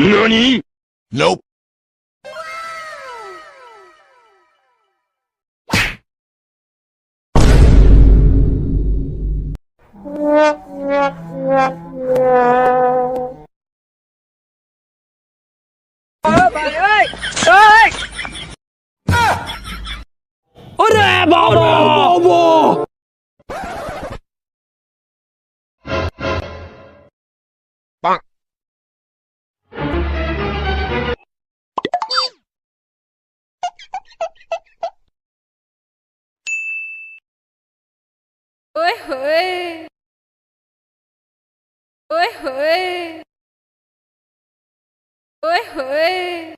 何 Nope. Ôi bà ơi! Ơi! Ore babo! Bonk. Ôi ơi. Ôi ơi. Ôi ơi.